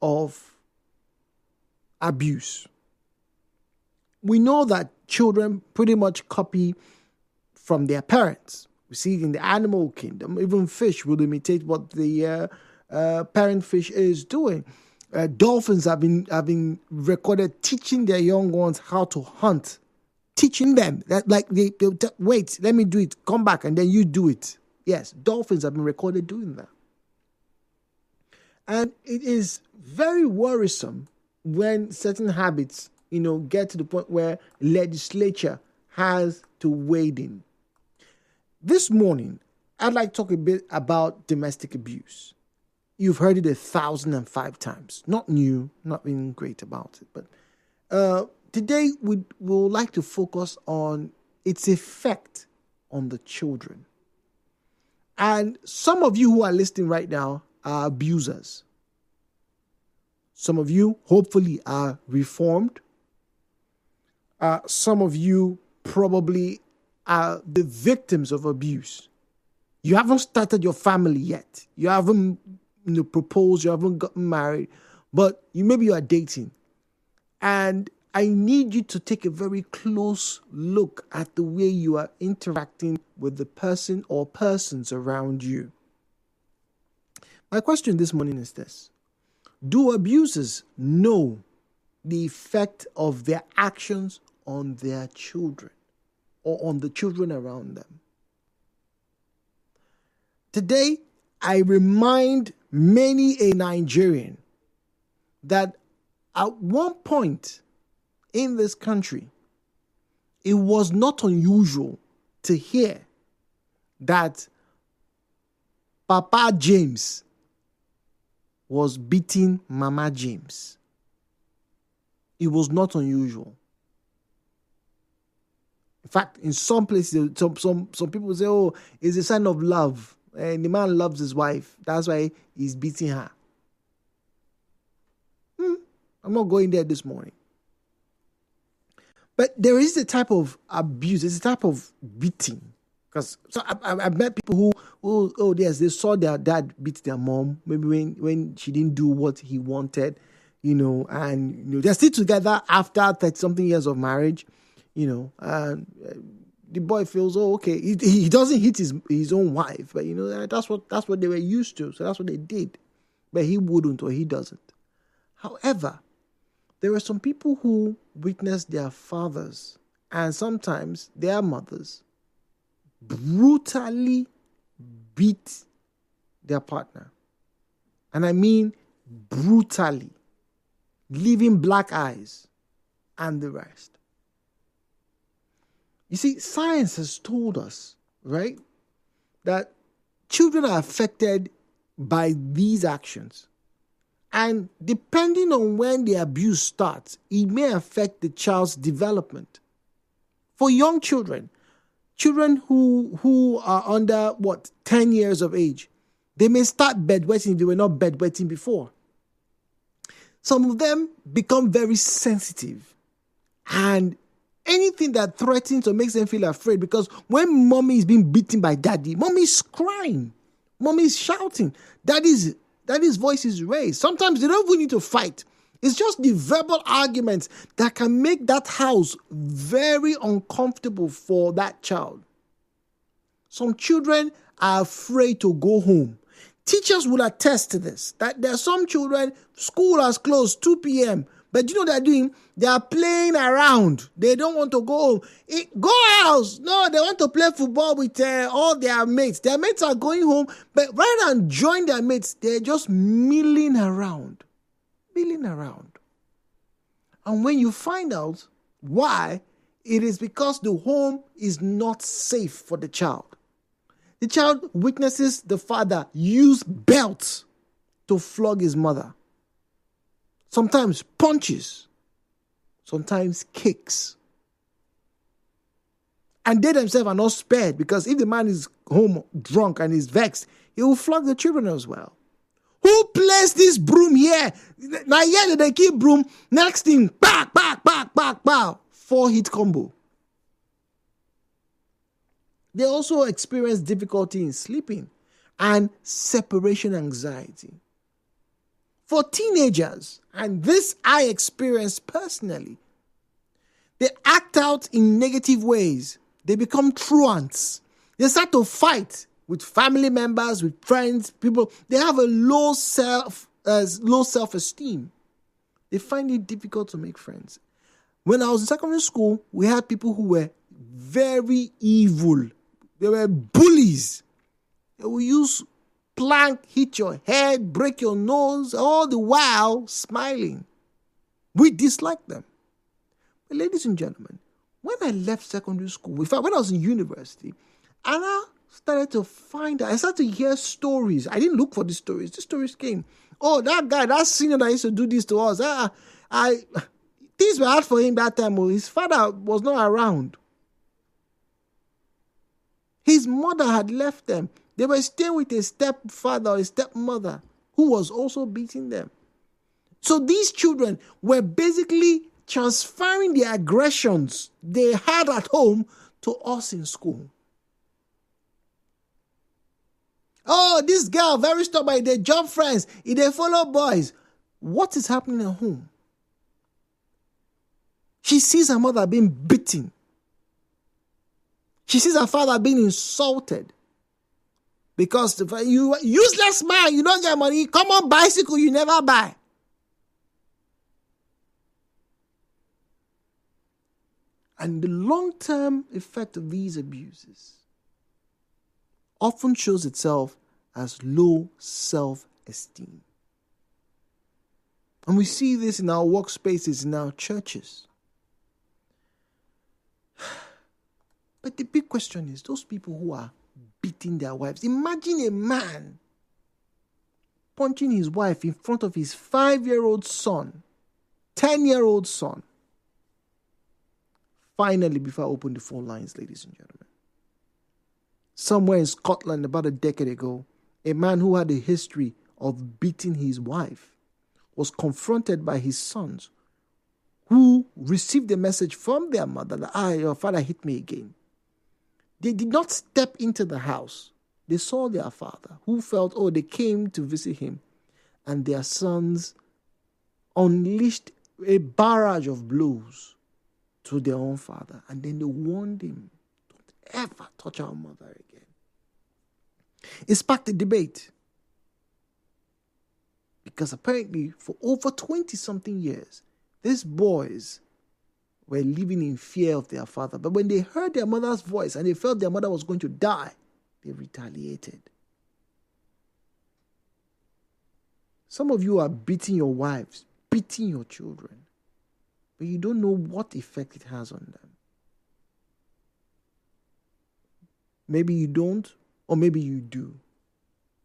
of abuse. We know that children pretty much copy from their parents. We see it in the animal kingdom. Even fish will imitate what the parent fish is doing. Dolphins have been recorded teaching their young ones how to hunt, teaching them that they wait, let me do it, come back, and then you do it. Yes, dolphins have been recorded doing that. And it is very worrisome when certain habits, get to the point where legislature has to wade in. This morning, I'd like to talk a bit about domestic abuse. You've heard it 1,005 times. Not new, not being great about it. But today, we'll like to focus on its effect on the children. And some of you who are listening right now are abusers. Some of you, hopefully, are reformed. Some of you probably are the victims of abuse. You haven't started your family yet. You haven't proposed, you haven't gotten married, but maybe you are dating. And I need you to take a very close look at the way you are interacting with the person or persons around you. My question this morning is this: do abusers know the effect of their actions on their children or on the children around them? Today, I remind many a Nigerian that at one point in this country, it was not unusual to hear that Papa James was beating Mama James. It was not unusual. In fact, in some places, some people say, oh, it's a sign of love. And the man loves his wife. That's why he's beating her. I'm not going there this morning. But there is a type of abuse. There's a type of beating. Because I've met people who yes, they saw their dad beat their mom. Maybe when she didn't do what he wanted, and they're still together after 30-something years of marriage, and the boy feels, okay, he doesn't hit his own wife, but that's what they were used to, so that's what they did. But he wouldn't, or he doesn't. However, there are some people who witness their fathers and sometimes their mothers brutally beat their partner. And I mean brutally, leaving black eyes and the rest. You see, science has told us, right, that children are affected by these actions. And depending on when the abuse starts, it may affect the child's development. For young children who are under 10 years of age, they may start bedwetting if they were not bedwetting before. Some of them become very sensitive, and anything that threatens or makes them feel afraid, because when mommy is being beaten by daddy, mommy is crying, mommy is shouting, daddy's voice is raised. Sometimes they don't even need to fight. It's just the verbal arguments that can make that house very uncomfortable for that child. Some children are afraid to go home. Teachers will attest to this, that there are some children, school has closed 2 p.m., but you know what they're doing? They are playing around. They don't want to go home. Go house. No, they want to play football with all their mates. Their mates are going home, but rather than join their mates, they're just milling around. And when you find out why, it is because the home is not safe for the child. The child witnesses the father use belts to flog his mother. Sometimes punches, sometimes kicks. And they themselves are not spared, because if the man is home drunk and is vexed, he will flog the children as well. Who placed this broom here? Now here they keep broom. Next thing, back, 4-hit combo. They also experience difficulty in sleeping and separation anxiety. for teenagers, and this I experienced personally, they act out in negative ways. They become truants. They start to fight with family members, with friends, people. They have a low self-esteem. They find it difficult to make friends. When I was in secondary school, we had people who were very evil. They were bullies. They will use plank, hit your head, break your nose, all the while smiling. We dislike them. But ladies and gentlemen, when I left secondary school, in fact, when I was in university, and I started to find out, I started to hear stories. I didn't look for these stories. These stories came. Oh, that guy, that senior that used to do this to us. Things were hard for him that time. His father was not around. His mother had left them. They were staying with a stepfather or a stepmother who was also beating them. So these children were basically transferring the aggressions they had at home to us in school. Oh, this girl, very stubborn, they jump friends, they follow boys. What is happening at home? She sees her mother being beaten. She sees her father being insulted. Because you useless man, you don't get money. Come on, bicycle, you never buy. And the long-term effect of these abuses often shows itself as low self-esteem. And we see this in our workspaces, in our churches. But the big question is, those people who are beating their wives. Imagine a man punching his wife in front of his 5-year-old son, 10-year-old son. Finally, before I open the phone lines, ladies and gentlemen, somewhere in Scotland about a decade ago, a man who had a history of beating his wife was confronted by his sons, who received a message from their mother that, your father hit me again. They did not step into the house. They saw their father, who felt, they came to visit him. And their sons unleashed a barrage of blows to their own father. And then they warned him, don't ever touch our mother again. It sparked a debate. Because apparently, for over 20-something years, these boys were living in fear of their father. But when they heard their mother's voice and they felt their mother was going to die, they retaliated. Some of you are beating your wives, beating your children, but you don't know what effect it has on them. Maybe you don't, or maybe you do.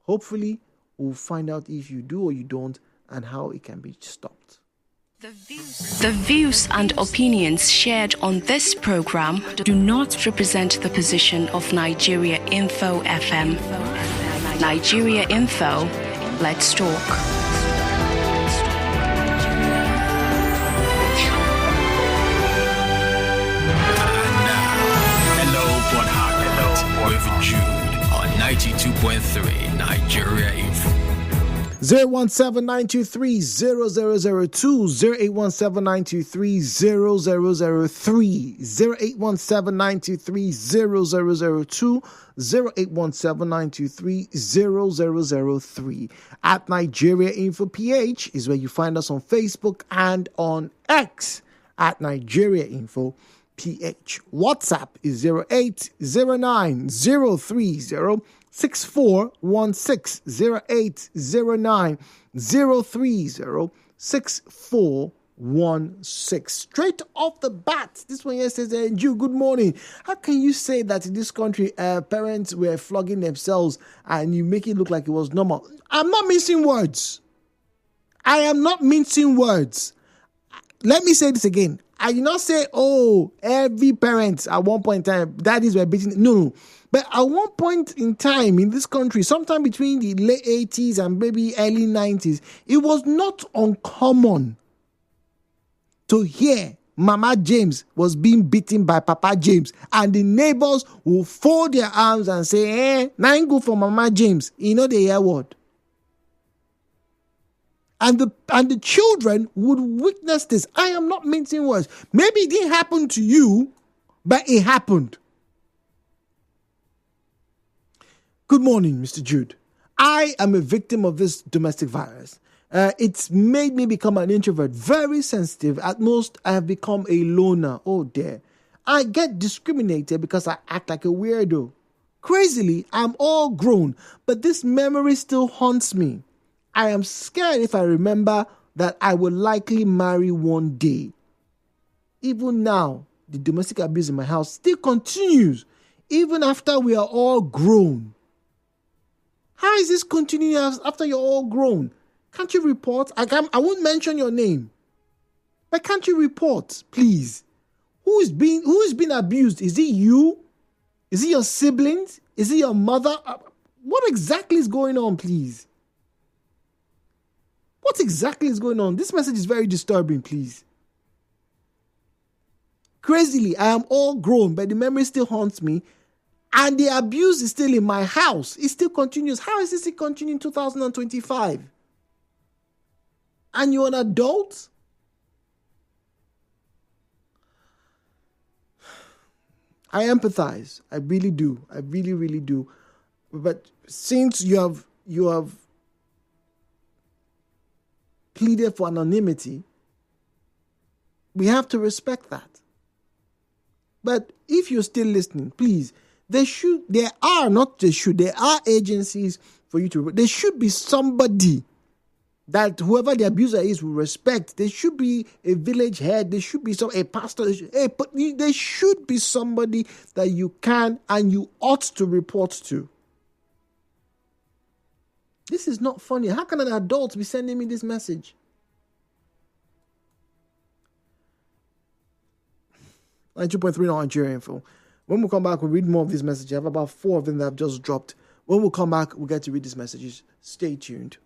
Hopefully, we'll find out if you do or you don't and how it can be stopped. The views and opinions shared on this program do not represent the position of Nigeria Info FM. Nigeria Info, let's talk. Hello, what happened with Jude on 92.3 Nigeria Info. 017-923-0002, 0817923-0003, 0817923-0002, 0817923-0003. At Nigeria Info PH is where you find us on Facebook and on X at Nigeria Info PH. WhatsApp is 0809-030-6416, 0809-030-6416. Straight off the bat, this one here says, Jude, good morning. How can you say that in this country parents were flogging themselves and you make it look like it was normal? I'm not mincing words. I am not mincing words. Let me say this again. I did not say, every parent at one point in time, daddies were beating. No. But at one point in time in this country, sometime between the late 80s and maybe early 90s, it was not uncommon to hear Mama James was being beaten by Papa James. And the neighbors will fold their arms and say, now good for Mama James. You know the hear word. And the children would witness this. I am not mincing words. Maybe it didn't happen to you, but it happened. Good morning, Mr. Jude. I am a victim of this domestic violence. It's made me become an introvert, very sensitive. At most, I have become a loner. Oh dear. I get discriminated because I act like a weirdo. Crazily, I'm all grown, but this memory still haunts me. I am scared if I remember that I will likely marry one day. Even now, the domestic abuse in my house still continues, even after we are all grown. How is this continuing after you're all grown? Can't you report? I won't mention your name. But can't you report, please? Who is being abused? Is it you? Is it your siblings? Is it your mother? What exactly is going on, please? What exactly is going on? This message is very disturbing, please. Crazily, I am all grown, but the memory still haunts me. And the abuse is still in my house. It still continues. How is this still continuing in 2025? And you're an adult? I empathize. I really do. I really, really do. But since you have pleaded for anonymity, we have to respect that. But if you're still listening, please, there are agencies for you to, there should be somebody that whoever the abuser is will respect. There should be a village head. There should be a pastor. There should be somebody that you can and you ought to report to. This is not funny. How can an adult be sending me this message? Like 2.3 Nigeria Info. When we come back, we'll read more of these messages. I have about 4 of them that I've just dropped. When we come back, we'll get to read these messages. Stay tuned.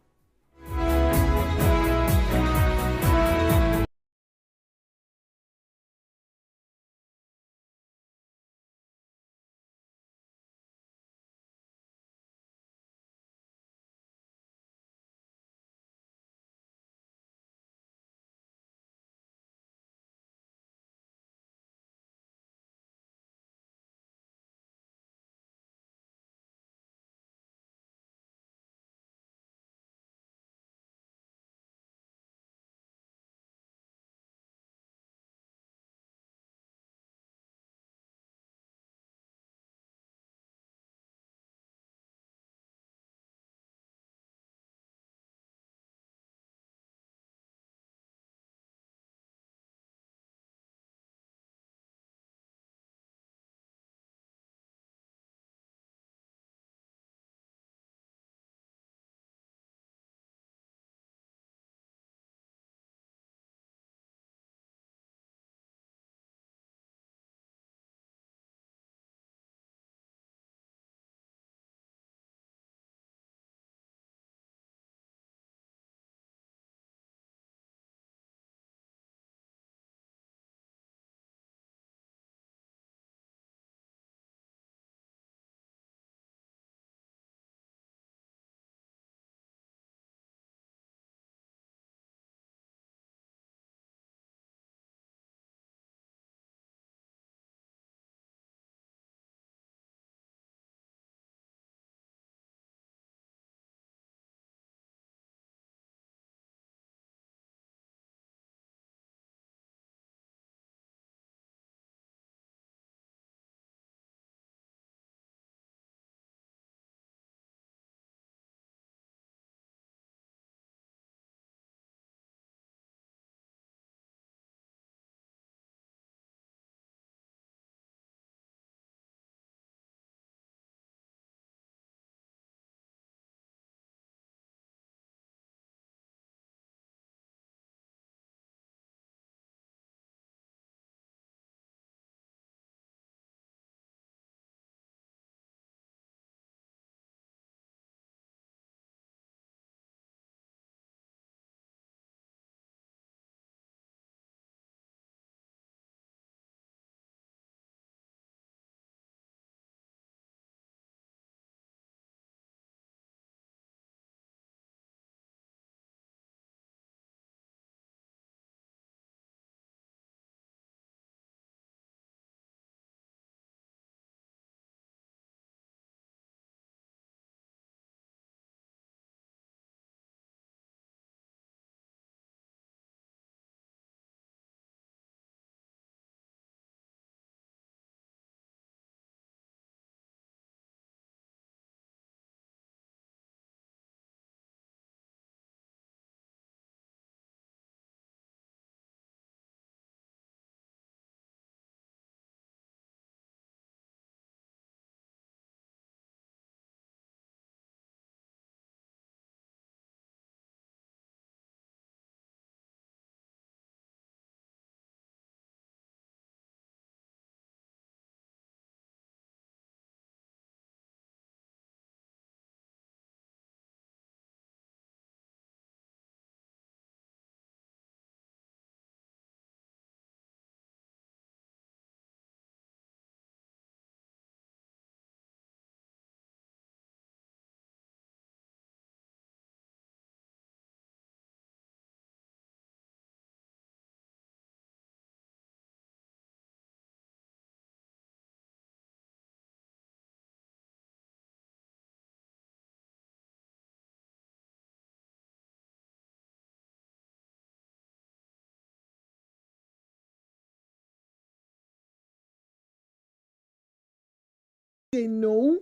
They know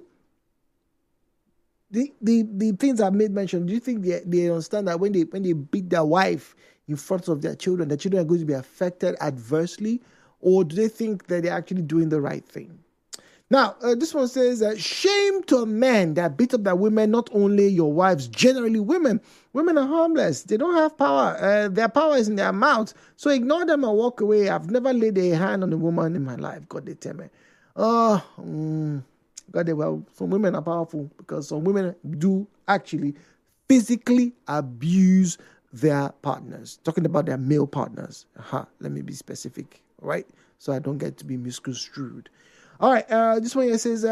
the things I made mention. Do you think they understand that when they beat their wife in front of the children are going to be affected adversely, or do they think that they're actually doing the right thing? Now, this one says, shame to men that beat up their women, not only your wives, generally women. Women are harmless. They don't have power. Their power is in their mouth. So ignore them and walk away. I've never laid a hand on a woman in my life. God, they tell me. Well, some women are powerful because some women do actually physically abuse their partners. Talking about their male partners. Let me be specific, all right? So I don't get to be misconstrued. All right, this one here says,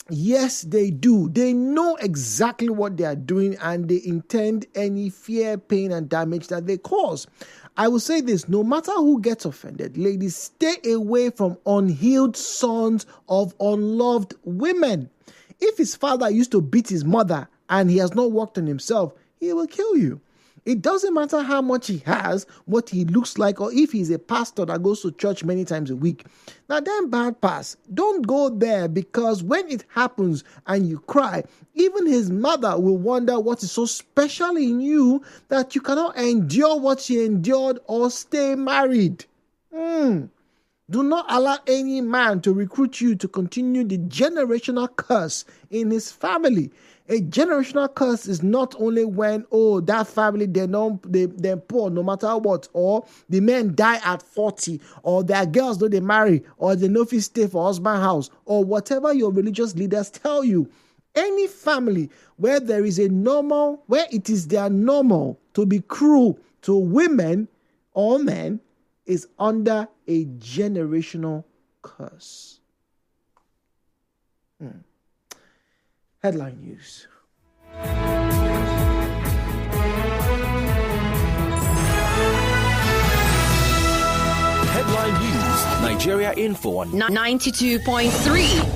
yes, they do. They know exactly what they are doing and they intend any fear, pain, and damage that they cause. I will say this, no matter who gets offended, ladies, stay away from unhealed sons of unloved women. If his father used to beat his mother and he has not worked on himself, he will kill you. It doesn't matter how much he has, what he looks like, or if he's a pastor that goes to church many times a week. Now, then bad pass. Don't go there, because when it happens and you cry, even his mother will wonder what is so special in you that you cannot endure what she endured or stay married. Do not allow any man to recruit you to continue the generational curse in his family. A generational curse is not only when, that family, they're poor no matter what, or the men die at 40, or their girls don't they marry, or they no fit stay for husband house, or whatever your religious leaders tell you. Any family where there is where it is their normal to be cruel to women or men is under a generational curse. Headline news. Headline news. Nigeria Info on 92.3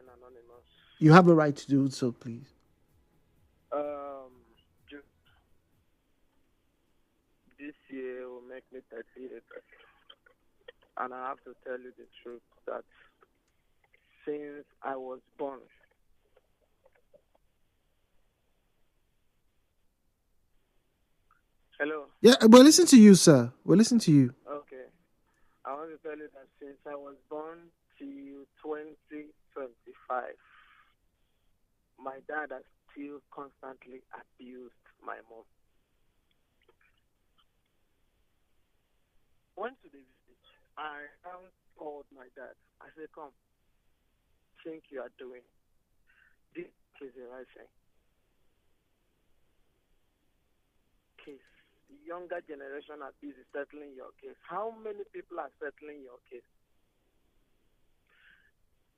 anonymous. You have a right to do so, please. This year will make me 38. And I have to tell you the truth that since I was born, hello? Yeah, we'll listen to you, sir. We'll listen to you. Okay. I want to tell you that since I was born till 2025, my dad has still constantly abused my mom. Went to the village. I called my dad. I said, come, think you are doing. This is the right thing. Case. The younger generation are busy settling your case. How many people are settling your case?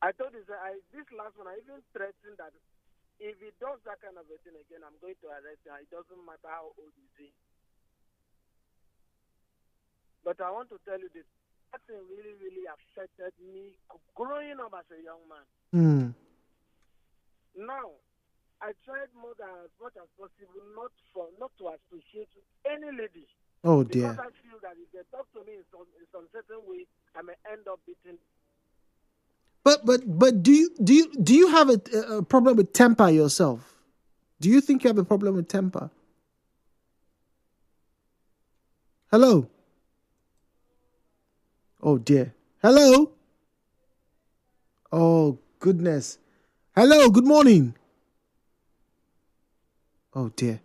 I told you, this last one, I even threatened that if he does that kind of a thing again, I'm going to arrest him. It doesn't matter how old he is. But I want to tell you this. That thing really, really affected me growing up as a young man. Now, I tried more than as much as possible not to associate with any lady. Oh, dear. Because I feel that if they talk to me in some certain way, I may end up beating. But do you have a problem with temper yourself? Do you think you have a problem with temper? Hello? Oh, dear. Hello? Oh, goodness. Hello, good morning. Oh, dear.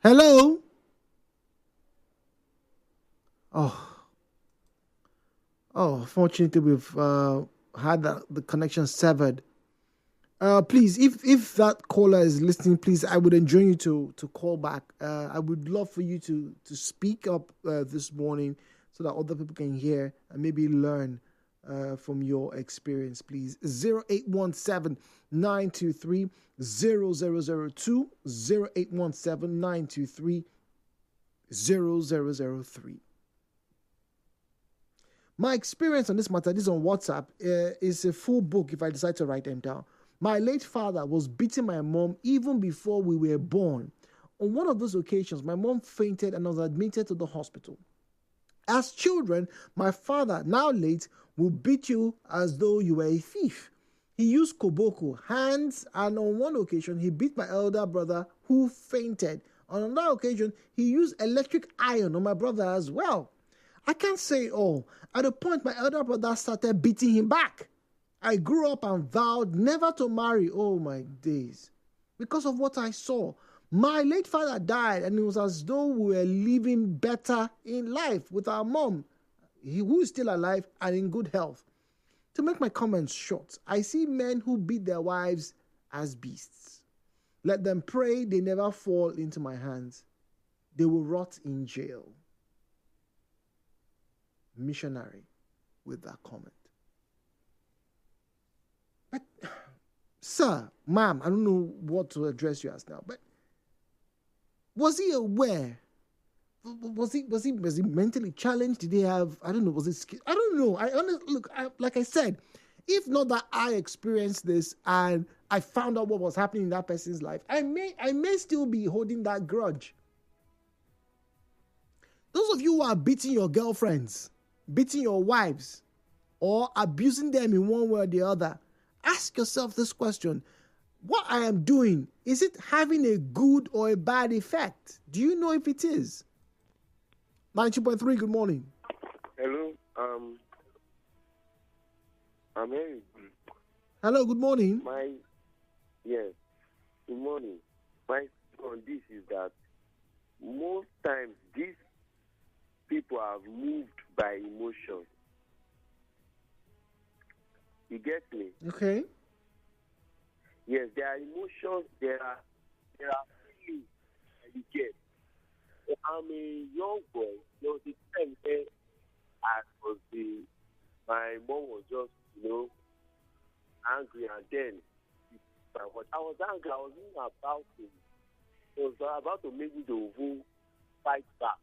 Hello? Oh, fortunately, we've had the connection severed. Please, if that caller is listening, please, I would enjoin you to call back. I would love for you to speak up this morning so that other people can hear and maybe learn from your experience, please. 0817-923-0002, 0817-923-0003. My experience on this matter, this is on WhatsApp, is a full book if I decide to write them down. My late father was beating my mom even before we were born. On one of those occasions, my mom fainted and was admitted to the hospital. As children, my father, now late, will beat you as though you were a thief. He used koboko, hands, and on one occasion, he beat my elder brother who fainted. On another occasion, he used electric iron on my brother as well. I can't say all. At a point, my elder brother started beating him back. I grew up and vowed never to marry. Oh, my days. Because of what I saw. My late father died, and it was as though we were living better in life with our mom, who is still alive and in good health. To make my comments short, I see men who beat their wives as beasts. Let them pray they never fall into my hands. They will rot in jail. Missionary with that comment. But, sir, ma'am, I don't know what to address you as now, but was he aware? Was he mentally challenged? Did he have, I don't know, was it, I don't know. I honestly, look, like I said, if not that I experienced this and I found out what was happening in that person's life, I may still be holding that grudge. Those of you who are beating your girlfriends, beating your wives, or abusing them in one way or the other, ask yourself this question. What I am doing, is it having a good or a bad effect? Do you know if it is? 92.3, good morning. Hello, I'm Eric. Hello, good morning. Yes, good morning. My on this is that most times these people are moved by emotion. You get me? Okay. Yes, there are emotions, there are feelings that you get. I'm a young boy. There was a time where my mom was just, angry, and then I was angry. I was about to make me the whole fight back.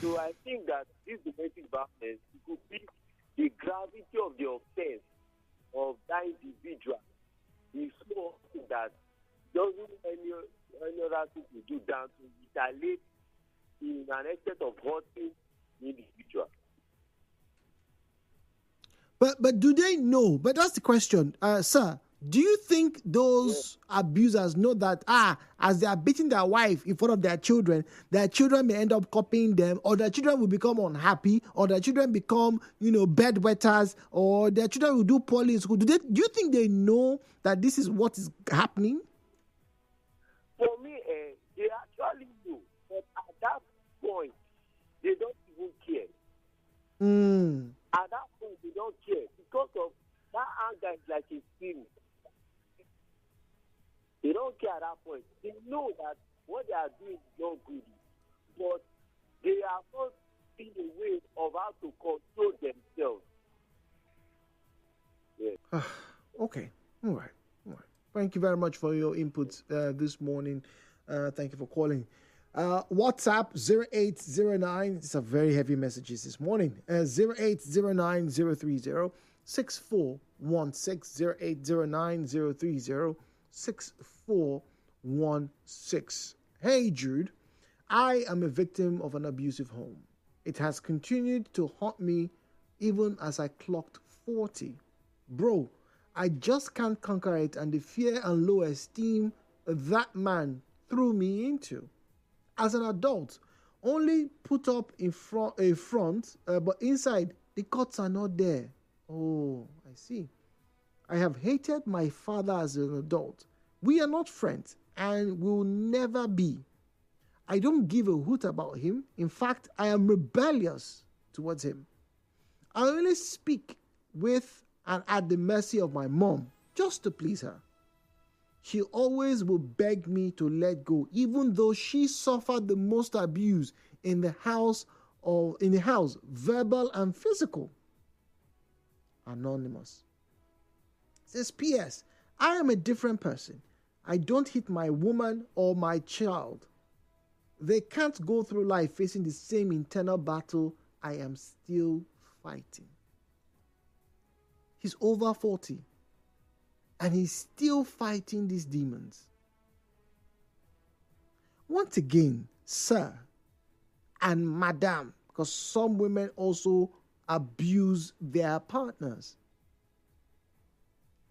So I think that this domestic violence could be the gravity of the offense of that individual is so that doesn't any other people do down to retaliate in an extent of hurting the individual. But do they know? But that's the question, sir. Do you think those abusers know that as they are beating their wife in front of their children may end up copying them, or their children will become unhappy, or their children become, bedwetters, or their children will do poorly in school? Do you think they know that this is what is happening? For me, they actually do, but at that point, they don't even care. At that point, they don't care because of that anger is like a sin. They don't care at that point. They know that what they are doing is not good, but they are not in a way of how to control themselves. Yeah. Okay. All right. Thank you very much for your input this morning. Thank you for calling. WhatsApp 0809. These are very heavy messages this morning. 0809 030 6416 0809 030 6416. Hey Jude, I am a victim of an abusive home. It has continued to haunt me even as I clocked 40. Bro, I just can't conquer it and the fear and low esteem that man threw me into. As an adult, only put up in front, but inside the cuts are not there. Oh, I see. I have hated my father as an adult. We are not friends and will never be. I don't give a hoot about him. In fact, I am rebellious towards him. I only speak with and at the mercy of my mom just to please her. She always will beg me to let go, even though she suffered the most abuse in the house, verbal and physical. Anonymous. Says, P.S. I am a different person. I don't hit my woman or my child. They can't go through life facing the same internal battle I am still fighting. He's over 40 and he's still fighting these demons. Once again, sir and madam, because some women also abuse their partners.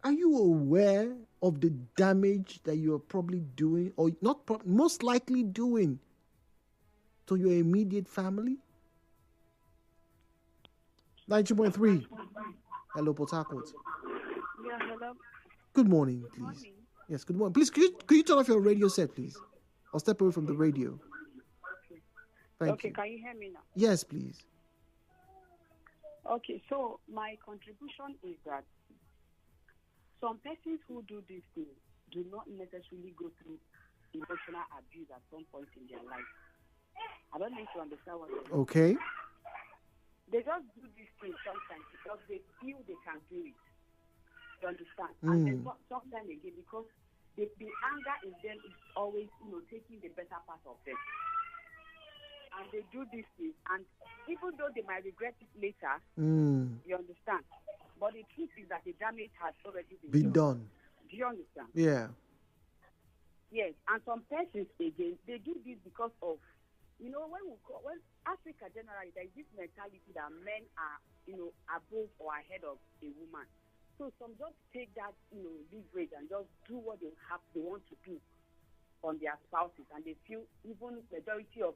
Are you aware of the damage that you are probably doing, or most likely doing, to your immediate family? 90.3. Hello, Port Harcourt. Yeah, hello. Good morning, please. Morning. Yes, good morning. Please, could you turn off your radio set, please? I'll step away from the radio. Thank you. Okay, can you hear me now? Yes, please. Okay, so my contribution is that some persons who do these things do not necessarily go through emotional abuse at some point in their life. I don't know if you understand what I'm saying. Okay. They just do these things sometimes because they feel they can do it. You understand? And then sometimes again, because the anger in them is always, taking the better part of them. And they do these things, and even though they might regret it later, you understand? But the truth is that the damage has already been done. Do you understand? Yeah. Yes, and some persons, again, they do this because of, when Africa generally, there is this mentality that men are, above or ahead of a woman. So some just take that, leverage and just do what they want to do on their spouses, and they feel even majority of